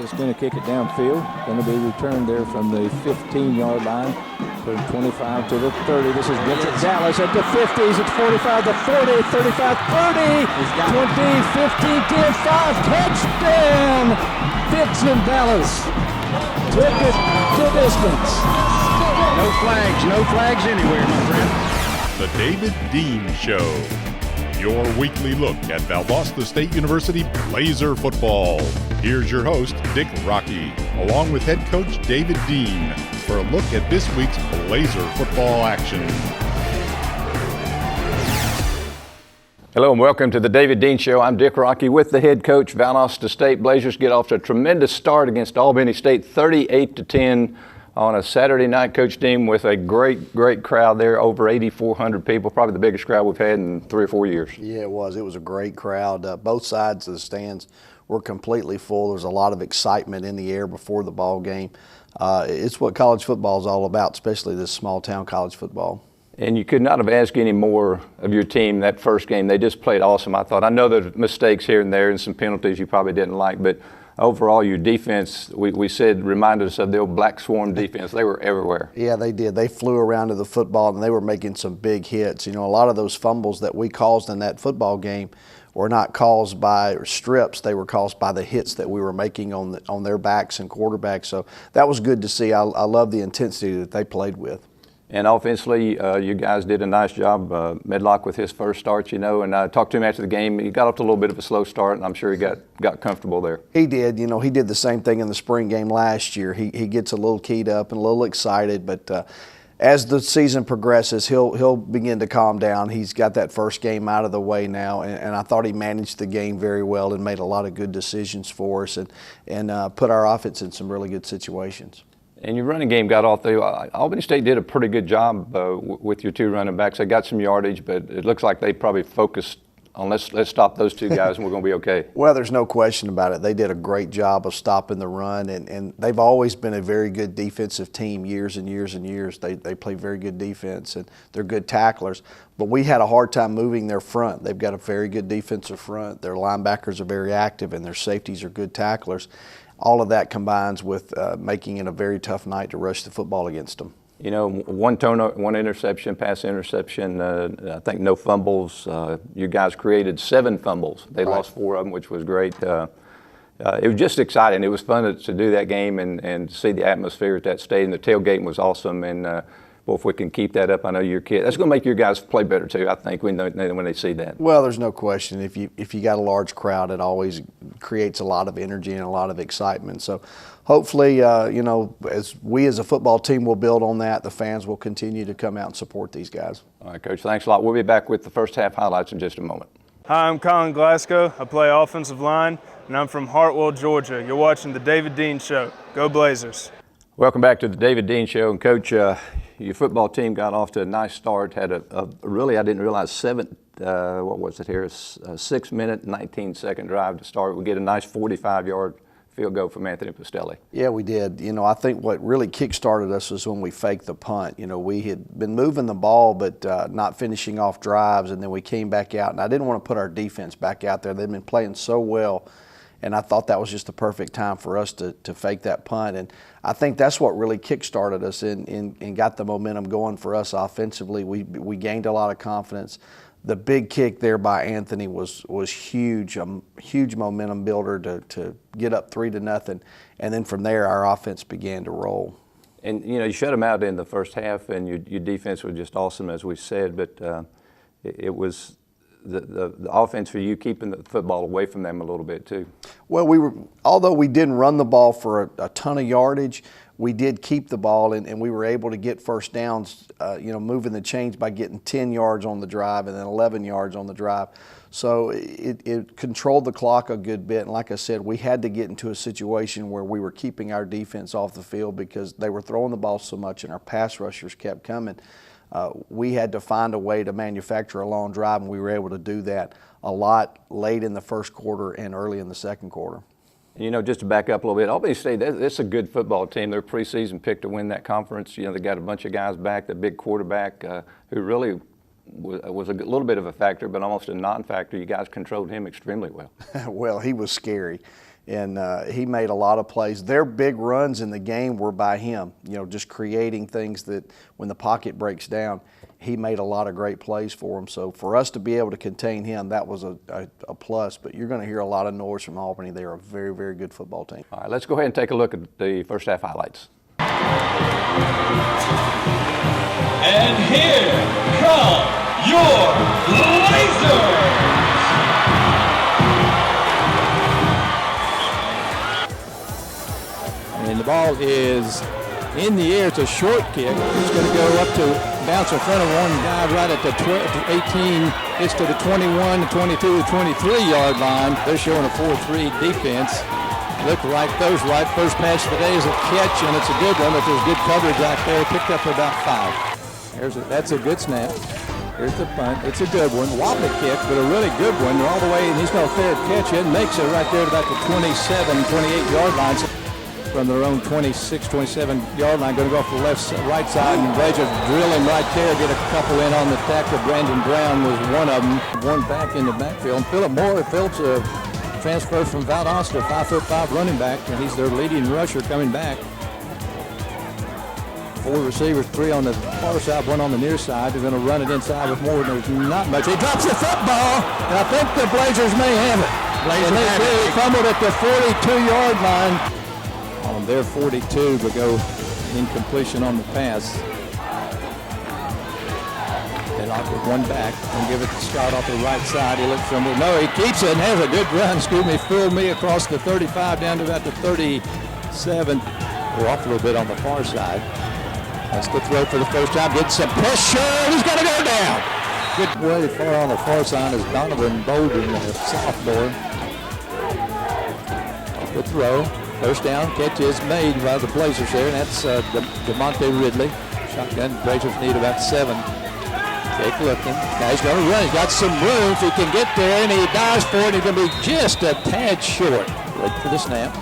is going to kick it downfield. Going to be returned there from the 15-yard line. From 25 to the 30. This is Vincent Dallas at the 50s. It's 45 to 40, 35, 30, 20, 15, 10, 5. Touchdown! Vincent Dallas took it to distance. No flags anywhere, my friend. The David Dean Show. Your weekly look at Valdosta State University Blazer football. Here's your host, Dick Rocky, along with head coach David Dean, for a look at this week's Blazer football action. Hello and welcome to the David Dean Show. I'm Dick Rocky with the head coach. Valdosta State Blazers get off to a tremendous start against Albany State, 38-10 on a Saturday night, Coach Dean, with a great crowd there, over 8,400 people, probably the biggest crowd we've had in 3 or 4 years. Yeah, it was. It was a great crowd. Both sides of the stands were completely full. There was a lot of excitement in the air before the ball game. It's what college football is all about, especially this small-town college football. And you could not have asked any more of your team that first game. They just played awesome, I thought. I know there's mistakes here and there and some penalties you probably didn't like, but overall, your defense, we said, reminded us of the old Black Swarm defense. They were everywhere. Yeah, they did. They flew around to the football, and they were making some big hits. You know, a lot of those fumbles that we caused in that football game were not caused by strips. They were caused by the hits that we were making on their backs and quarterbacks. So that was good to see. I love the intensity that they played with. And offensively, you guys did a nice job. Medlock with his first start, you know, and I talked to him after the game. He got off to a little bit of a slow start, and I'm sure he got comfortable there. He did. You know, he did the same thing in the spring game last year. He gets a little keyed up and a little excited, but as the season progresses, he'll begin to calm down. He's got that first game out of the way now, and I thought he managed the game very well and made a lot of good decisions for us and put our offense in some really good situations. And your running game got off there. Albany State did a pretty good job with your two running backs. They got some yardage, but it looks like they probably focused on let's stop those two guys and we're going to be okay. Well, there's no question about it. They did a great job of stopping the run, and they've always been a very good defensive team years and years and years. They play very good defense, and they're good tacklers. But we had a hard time moving their front. They've got a very good defensive front. Their linebackers are very active, and their safeties are good tacklers. All of that combines with making it a very tough night to rush the football against them. You know, one interception, pass interception, I think no fumbles. You guys created 7 fumbles. They lost 4 of them, which was great. It was just exciting. It was fun to do that game and see the atmosphere at that stadium. The tailgate was awesome, and well, if we can keep that up, I know your kid. That's going to make your guys play better too, I think, when they see that. Well, there's no question. If you got a large crowd, it always creates a lot of energy and a lot of excitement. So hopefully, you know, as a football team will build on that, the fans will continue to come out and support these guys. All right, Coach, thanks a lot. We'll be back with the first half highlights in just a moment. Hi, I'm Colin Glasgow. I play offensive line, and I'm from Hartwell, Georgia. You're watching the David Dean Show. Go Blazers. Welcome back to the David Dean Show. And Coach, your football team got off to a nice start. Had a really, I didn't realize, 6-minute, 19-second drive to start. We get a nice 45-yard field goal from Anthony Pastelli. Yeah, we did. You know, I think what really kick-started us was when we faked the punt. You know, we had been moving the ball but not finishing off drives, and then we came back out. And I didn't want to put our defense back out there. They'd been playing so well, and I thought that was just the perfect time for us to fake that punt. And I think that's what really kick-started us and got the momentum going for us offensively. We gained a lot of confidence. The big kick there by Anthony was huge, a huge momentum builder to get up 3-0, and then from there our offense began to roll. And you know, you shut them out in the first half, and your defense was just awesome, as we said. But it was the offense for you keeping the football away from them a little bit too. Well, although we didn't run the ball for a ton of yardage, we did keep the ball, and we were able to get first downs, you know, moving the chains by getting 10 yards on the drive and then 11 yards on the drive. So it controlled the clock a good bit. And like I said, we had to get into a situation where we were keeping our defense off the field because they were throwing the ball so much and our pass rushers kept coming. We had to find a way to manufacture a long drive, and we were able to do that a lot late in the first quarter and early in the second quarter. You know, just to back up a little bit, Albany State, it's a good football team. They're preseason picked to win that conference. You know, they got a bunch of guys back, the big quarterback who really was a little bit of a factor, but almost a non-factor. You guys controlled him extremely well. Well, he was scary. And he made a lot of plays. Their big runs in the game were by him, just creating things that when the pocket breaks down, he made a lot of great plays for them. So for us to be able to contain him, that was a plus. But you're going to hear a lot of noise from Albany. They are a very, very good football team. All right, let's go ahead and take a look at the first half highlights. And here come your Blazers! And the ball is in the air. It's a short kick. It's going to go up to bounce in front of one guy right at the 18. It's to the 21, the 22, the 23-yard line. They're showing a 4-3 defense. Look right, those right. First pass of the day is a catch, and it's a good one, but there's good coverage out there. Picked up for about 5. That's a good snap. Here's the punt. It's a good one. Wobbly kick, but a really good one. They're all the way, and he's going to fair catch it. Makes it right there at about the 27, 28-yard line. From their own 26, 27-yard line. Going to go off the right side, and Blazers drill him right there. Get a couple in on the tackle. Brandon Brown was one of them. One back in the backfield. And Phillips transfer from Valdosta, 5'5" running back, and he's their leading rusher coming back. 4 receivers, 3 on the far side, 1 on the near side. They're going to run it inside with more. There's not much. He drops the football, and I think the Blazers may have it. They fumbled at the 42-yard line. On their 42, but go incompletion on the pass. They lock with one back and give it to Scott off the right side. He looks from it. No, he keeps it and has a good run. Fooled me across the 35 down to about the 37. We're off a little bit on the far side. That's the throw for the first time. Gets some pressure. He's got to go down. Good way far on the far side is Donovan Bolden, a sophomore. Off the throw. First down, catch is made by the Blazers there, and that's DeMonte Ridley. Shotgun, Blazers need about 7. Jake looking. Guy's going to run. He's got some room if he can get there, and he dives for it. He's going to be just a tad short. Wait for the snap.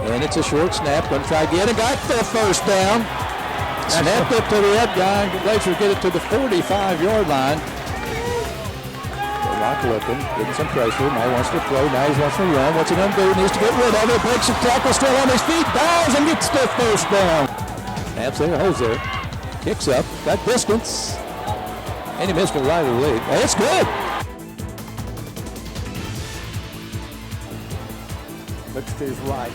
And it's a short snap. Going to try again, and got the first down. Snapped up to the up guy. The Blazers get it to the 45-yard line. Looking, getting some pressure. Now he wants to throw. Now he wants to run. What's he going to do? He needs to get rid of it. Breaks the tackle, still on his feet. Dives and gets the first down. Snaps there, holds there. Kicks up. Got distance. And he missed it right of the leg. It's good. Looks to his right.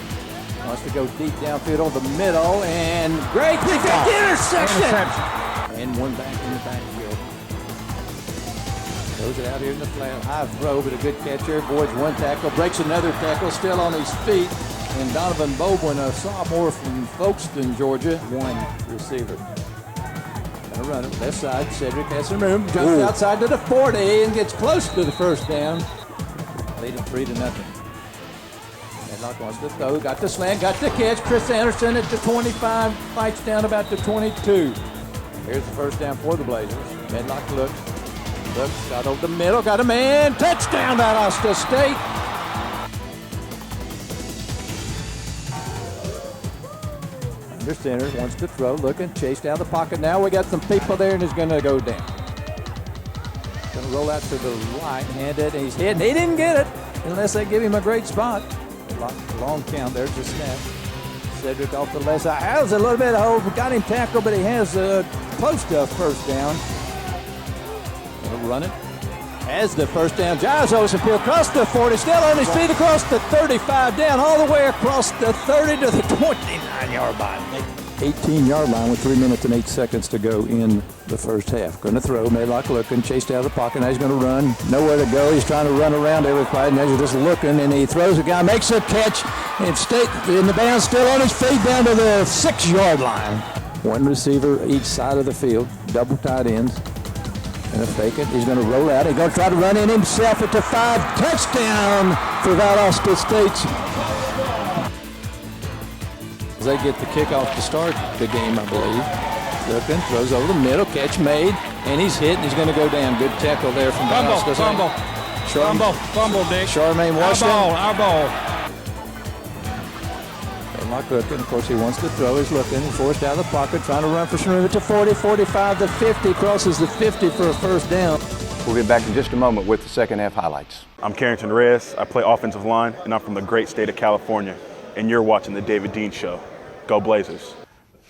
Wants to go deep downfield on the middle. And great. Interception. And one back in the backfield. Throws it out here in the flat. High throw, but a good catch here. Avoids one tackle, breaks another tackle, still on his feet. And Donovan Bowen, a sophomore from Folkestone, Georgia, 1 receiver. Gonna run it left side. Cedric has some room. Jumps outside to the 40 and gets close to the first down. Leading 3-0. Medlock wants to throw. Got the slant, got the catch. Chris Anderson at the 25, fights down about the 22. Here's the first down for the Blazers. Medlock looks. Got over the middle, got a man. Touchdown, Valdosta State. Under center, wants to throw, looking, chase down the pocket. Now we got some people there, and he's going to go down. Going to roll out to the right, handed, and he's hit. And he didn't get it unless they give him a great spot. Long count, there's the snap. Cedric off the left side. Has a little bit of hope. Got him tackled, but he has close to a first down. Run it. As the first down, Giles Osenfield across the 40, still on his feet across the 35, down all the way across the 30 to the 29-yard line. 18-yard line with 3 minutes and 8 seconds to go in the first half. Going to throw, Medlock looking, chased out of the pocket. Now he's going to run, nowhere to go. He's trying to run around everybody. Now he's just looking, and he throws a guy, makes a catch, and State in the bounds, still on his feet down to the 6-yard line. 1 receiver each side of the field, double tight ends. And a fake it. He's going to roll out. He's going to try to run in himself at the 5. Touchdown for Valdosta State. They get the kickoff to start the game, I believe. Looking, throws over the middle, catch made, and he's hit, and he's going to go down. Good tackle there from Valdosta State. Fumble, Dick. Charmaine Washington. Our ball. Not looking. Of course, he wants to throw. He's looking. Forced out of the pocket, trying to run for some room. It's a 40, 45, the 50. Crosses the 50 for a first down. We'll be back in just a moment with the second half highlights. I'm Carrington Reyes. I play offensive line, and I'm from the great state of California. And you're watching The David Dean Show. Go Blazers.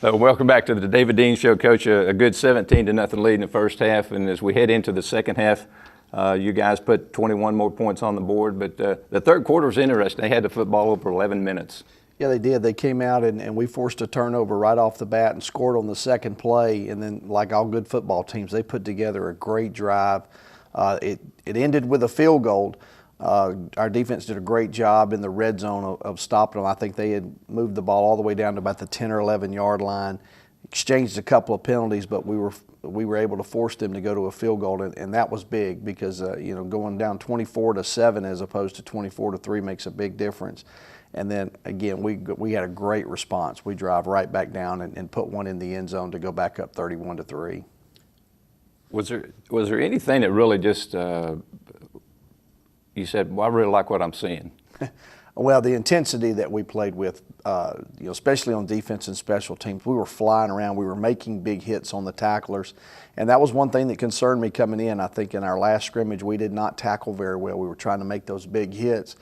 So welcome back to the David Dean Show, Coach. A good 17-0 lead in the first half, and as we head into the second half, you guys put 21 more points on the board. But the third quarter was interesting. They had the football over 11 minutes. Yeah, they did. They came out and we forced a turnover right off the bat and scored on the second play. And then, like all good football teams, they put together a great drive. It ended with a field goal. Our defense did a great job in the red zone of stopping them. I think they had moved the ball all the way down to about the 10 or 11 yard line, exchanged a couple of penalties, but we were able to force them to go to a field goal, and that was big because going down 24-7 as opposed to 24-3 makes a big difference. And then again, we had a great response. We drive right back down and put one in the end zone to go back up 31-3. Was there anything that really just you said, well, I really like what I'm seeing? Well, the intensity that we played with, especially on defense and special teams, we were flying around. We were making big hits on the tacklers, and that was one thing that concerned me coming in. I think in our last scrimmage, we did not tackle very well. We were trying to make those big hits,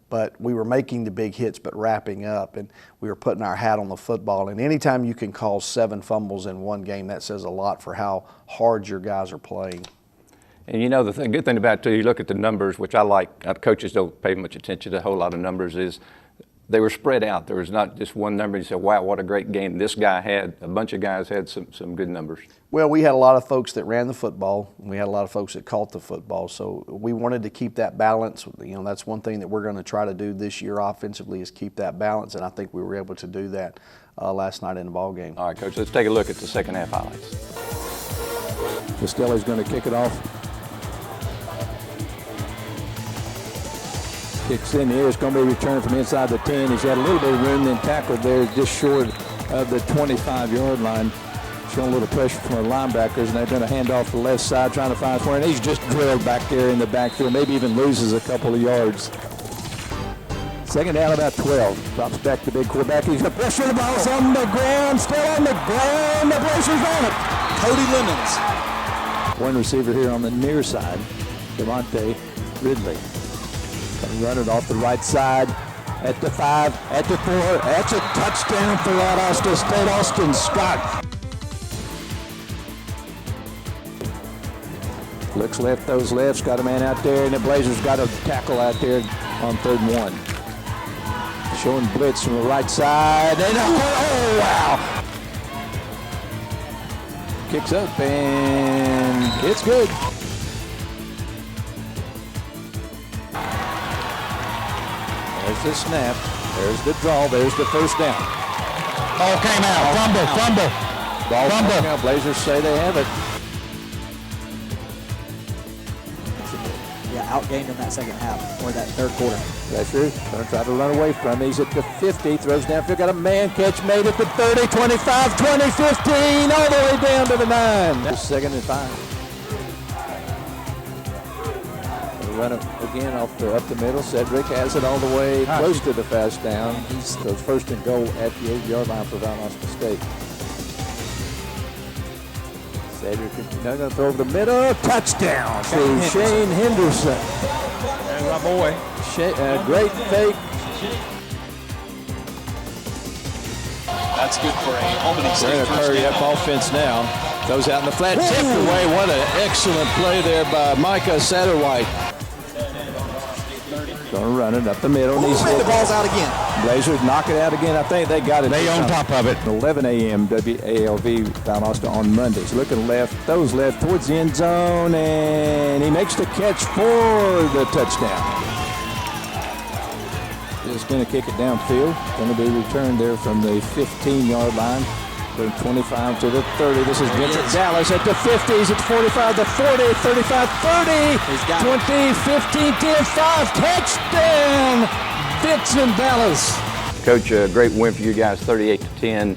but we were making the big hits but wrapping up, and we were putting our hat on the football. And anytime you can cause 7 fumbles in one game, that says a lot for how hard your guys are playing. And the good thing about it, too, you look at the numbers, which I like. Coaches don't pay much attention to a whole lot of numbers, is they were spread out. There was not just one number. You said, wow, what a great game this guy had. A bunch of guys had some good numbers. Well, we had a lot of folks that ran the football. We had a lot of folks that caught the football. So we wanted to keep that balance. That's one thing that we're going to try to do this year offensively is keep that balance, and I think we were able to do that last night in the ball game. All right, Coach, let's take a look at the second half highlights. Costello's going to kick it off. Kicks in here. It's going to be returned from inside the 10. He's got a little bit of room, then tackled there just short of the 25-yard line. Showing a little pressure from the linebackers, and they're going to hand off the left side, trying to find somewhere. And he's just drilled back there in the backfield, maybe even loses a couple of yards. Second down, about 12. Drops back to the big quarterback. He's going to pressure. The ball's on the ground, still on the ground. The Blazers on it. Cody Lemons. One receiver here on the near side, Devontae Ridley. Run it off the right side at the 5, at the 4. That's a touchdown for Valdosta State. Austin Scott. Looks left, those lefts. Got a man out there, and the Blazers got a tackle out there on 3rd and 1. Showing blitz from the right side. And oh, wow. Kicks up, and it's good. There's the snap. There's the draw. There's the first down. Ball came out. Fumble. Ball came out. Blazers say they have it. Yeah, outgained in that second half or that third quarter. Pressure. Going to try to run away from him. He's at the 50. Throws downfield. Got a man catch made at the 30, 25, 20, 15, all the way down to the 9. That's 2nd and 5. Run it again up the middle. Cedric has it all the way close to the fast down. So it's 1st and goal at the 8-yard line for Valdosta State. Cedric now going to throw over the middle. Touchdown to Shane Henderson. There's my boy. Great fake. That's good for a Albany State They're going to hurry up offense now. Goes out in the flat. Tipped away. What an excellent play there by Micah Satterwhite. Going to run it up the middle. The ball's out again. Blazers knock it out again. I think they got it. They on top of it. 11 a.m. WALV Valdosta on Mondays. Looking left, throws left towards the end zone, and he makes the catch for the touchdown. Just going to kick it downfield. Going to be returned there from the 15-yard line. From 25 to the 30. This is Vincent Dallas at the 50s. It's 45, the 40, 35, 30, 20, 15, 10, 5. Touchdown, Vincent Dallas. Coach, a great win for you guys, 38-10.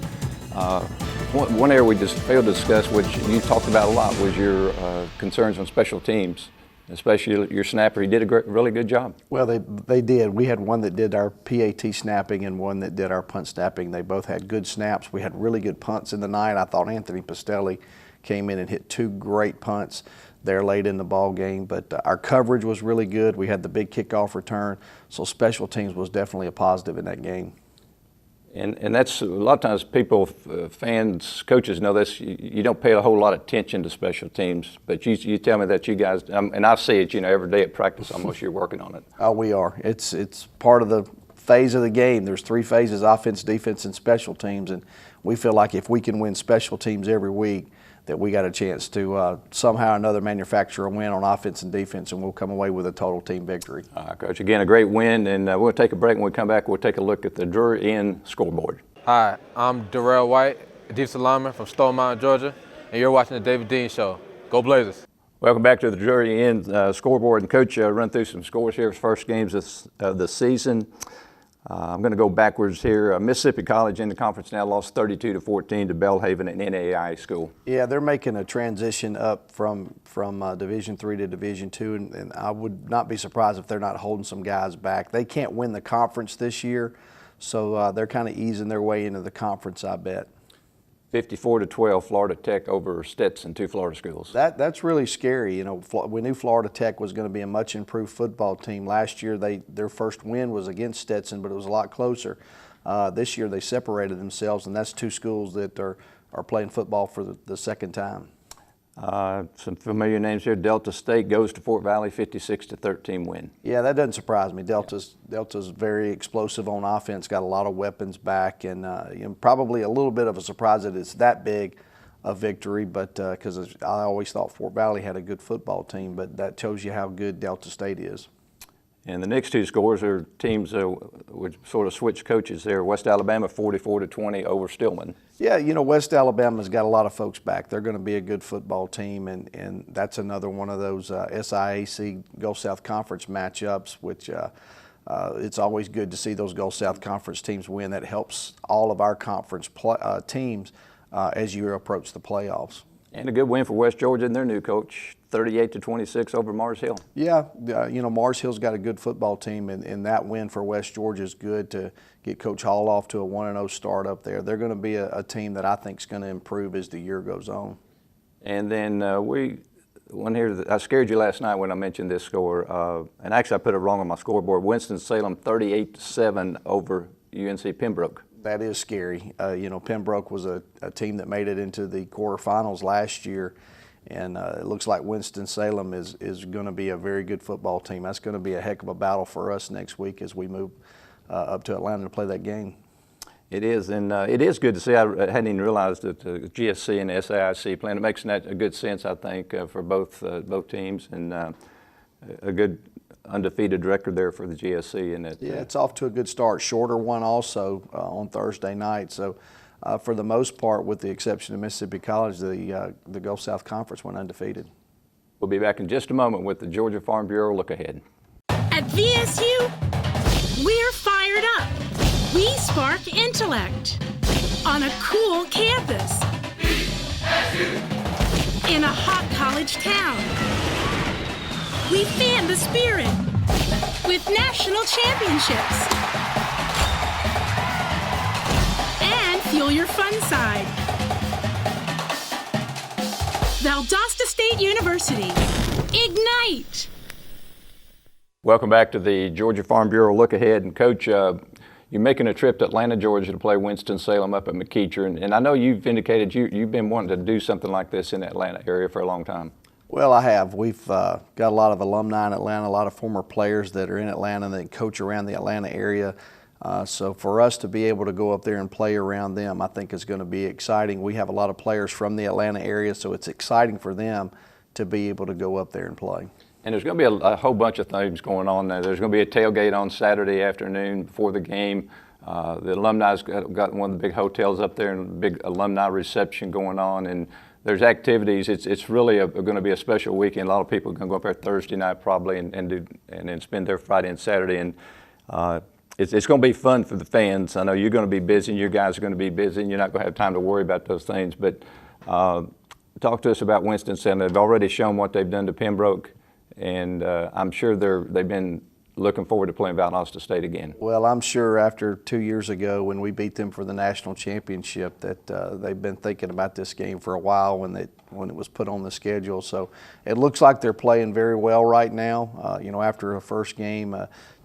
One area we just failed to discuss, which you talked about a lot, was your concerns on special teams, especially your snapper. He did a really good job. Well, they did. We had one that did our PAT snapping and one that did our punt snapping. They both had good snaps. We had really good punts in the night. I thought Anthony Pastelli came in and hit 2 great punts there late in the ball game. But our coverage was really good. We had the big kickoff return, so special teams was definitely a positive in that game. And that's a lot of times people, fans, coaches know this. You don't pay a whole lot of attention to special teams, but you tell me that you guys, and I see it, every day at practice almost you're working on it. Oh, we are. It's part of the phase of the game. There's 3 phases: offense, defense, and special teams. And we feel like if we can win special teams every week, that we got a chance to somehow or another manufacture a win on offense and defense, and we'll come away with a total team victory. Coach, again, a great win, and we'll take a break. When we come back, we'll take a look at the Drury Inn scoreboard. Hi, I'm Darrell White, defensive lineman from Stone Mountain, Georgia, and you're watching the David Dean Show. Go Blazers. Welcome back to the Drury Inn scoreboard. And Coach, run through some scores here. First games of the season. I'm going to go backwards here. Mississippi College in the conference now lost 32-14 to Belhaven, an NAIA school. Yeah, they're making a transition up from Division III to Division II, and I would not be surprised if they're not holding some guys back. They can't win the conference this year, so they're kind of easing their way into the conference, I bet. 54-12, Florida Tech over Stetson, 2 Florida schools. That's really scary. We knew Florida Tech was going to be a much improved football team. Last year, their first win was against Stetson, but it was a lot closer. This year, they separated themselves, and that's 2 schools that are playing football for the second time. Some familiar names here. Delta State goes to Fort Valley, 56-13 win. Yeah, that doesn't surprise me. Delta's very explosive on offense, got a lot of weapons back, and probably a little bit of a surprise that it's that big a victory, but because I always thought Fort Valley had a good football team, but that shows you how good Delta State is. And the next 2 scores are teams would sort of switch coaches there. West Alabama 44-20 over Stillman. Yeah, West Alabama's got a lot of folks back. They're going to be a good football team, and that's another one of those SIAC Gulf South Conference matchups, which it's always good to see those Gulf South Conference teams win. That helps all of our conference teams as you approach the playoffs. And a good win for West Georgia and their new coach, 38-26 over Mars Hill. Yeah, Mars Hill's got a good football team, and that win for West Georgia is good to get Coach Hall off to a 1-0 start up there. They're going to be a team that I think is going to improve as the year goes on. And then one here, I scared you last night when I mentioned this score, and actually I put it wrong on my scoreboard. Winston-Salem 38-7 over UNC Pembroke. That is scary. Pembroke was a team that made it into the quarterfinals last year, and it looks like Winston-Salem is going to be a very good football team. That's going to be a heck of a battle for us next week as we move up to Atlanta to play that game. It is, and it is good to see. I hadn't even realized that the GSC and the SAIC playing. It makes a good sense, I think, for both teams, and a good undefeated record there for the GSC. And it's off to a good start. Shorter one also on Thursday night. So for the most part, with the exception of Mississippi College, the Gulf South Conference went undefeated. We'll be back in just a moment with the Georgia Farm Bureau look ahead. At VSU, we're fired up. We spark intellect on a cool campus in a hot college town. We fan the spirit with national championships and fuel your fun side. Valdosta State University, ignite! Welcome back to the Georgia Farm Bureau look ahead. And Coach, you're making a trip to Atlanta, Georgia to play Winston-Salem up at McEacher. And I know you've indicated you've been wanting to do something like this in the Atlanta area for a long time. Well, I have. We've got a lot of alumni in Atlanta, a lot of former players that are in Atlanta that coach around the Atlanta area. So for us to be able to go up there and play around them, I think is going to be exciting. We have a lot of players from the Atlanta area, so it's exciting for them to be able to go up there and play. And there's going to be a whole bunch of things going on there. There's going to be a tailgate on Saturday afternoon before the game. The alumni's got one of the big hotels up there and a big alumni reception going on. And there's activities. It's really going to be a special weekend. A lot of people are going to go up there Thursday night probably and then spend their Friday and Saturday. And it's going to be fun for the fans. I know you're going to be busy and you guys are going to be busy and you're not going to have time to worry about those things. But talk to us about Winston-Salem. They've already shown what they've done to Pembroke. And I'm sure they've been looking forward to playing Valdosta State again. Well, I'm sure after 2 years ago when we beat them for the national championship that they've been thinking about this game for a while when it was put on the schedule. So it looks like they're playing very well right now. After a first game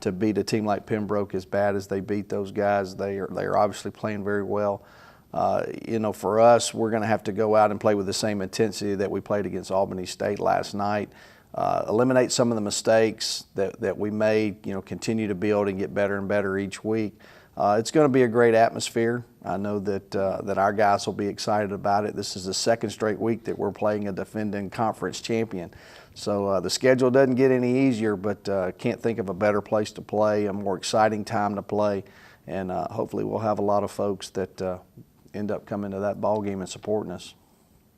to beat a team like Pembroke as bad as they beat those guys, they are obviously playing very well. For us, we're going to have to go out and play with the same intensity that we played against Albany State last night. Eliminate some of the mistakes that we made, continue to build and get better and better each week. It's going to be a great atmosphere. I know that our guys will be excited about it. This is the second straight week that we're playing a defending conference champion. So the schedule doesn't get any easier, but can't think of a better place to play, a more exciting time to play, and hopefully we'll have a lot of folks that end up coming to that ball game and supporting us.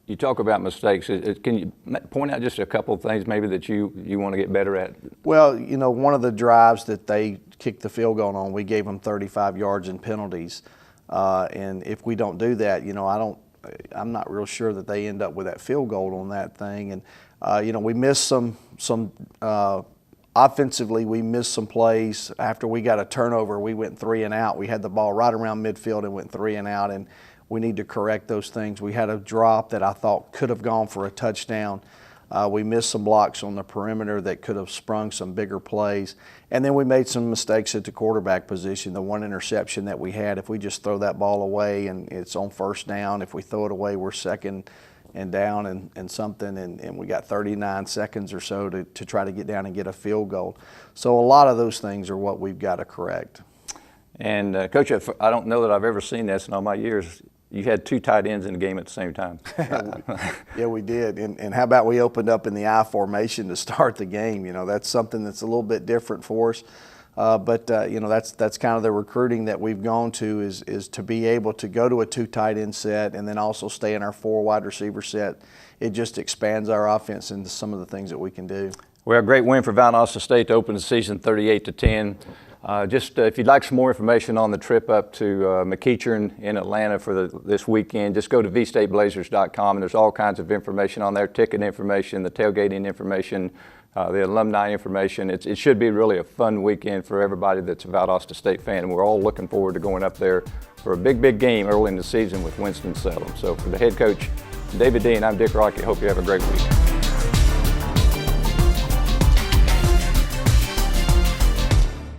You talk about mistakes. Can you point out just a couple of things maybe that you want to get better at? Well, one of the drives that they kicked the field goal on, we gave them 35 yards in penalties. And if we don't do that, I'm not real sure that they end up with that field goal on that thing. And, we missed some offensively, we missed some plays. After we got a turnover, we went 3 and out. We had the ball right around midfield and went 3 and out. And we need to correct those things. We had a drop that I thought could have gone for a touchdown. We missed some blocks on the perimeter that could have sprung some bigger plays. And then we made some mistakes at the quarterback position. The one interception that we had, if we just throw that ball away and it's on first down, if we throw it away, we're second and down and something, and we got 39 seconds or so to try to get down and get a field goal. So a lot of those things are what we've got to correct. And Coach, I don't know that I've ever seen this in all my years. You had 2 tight ends in the game at the same time. Yeah, we did. And how about we opened up in the I formation to start the game? That's something that's a little bit different for us. But that's kind of the recruiting that we've gone to is to be able to go to a 2 tight end set and then also stay in our 4 wide receiver set. It just expands our offense into some of the things that we can do. Well, a great win for Valdosta State to open the season 38-10. If you'd like some more information on the trip up to McEachern in Atlanta for this weekend, just go to vstateblazers.com, and there's all kinds of information on there, ticket information, the tailgating information, the alumni information. It should be really a fun weekend for everybody that's a Valdosta State fan, and we're all looking forward to going up there for a big game early in the season with Winston-Salem. So for the head coach, David Dean, I'm Dick Rocky. Hope you have a great week.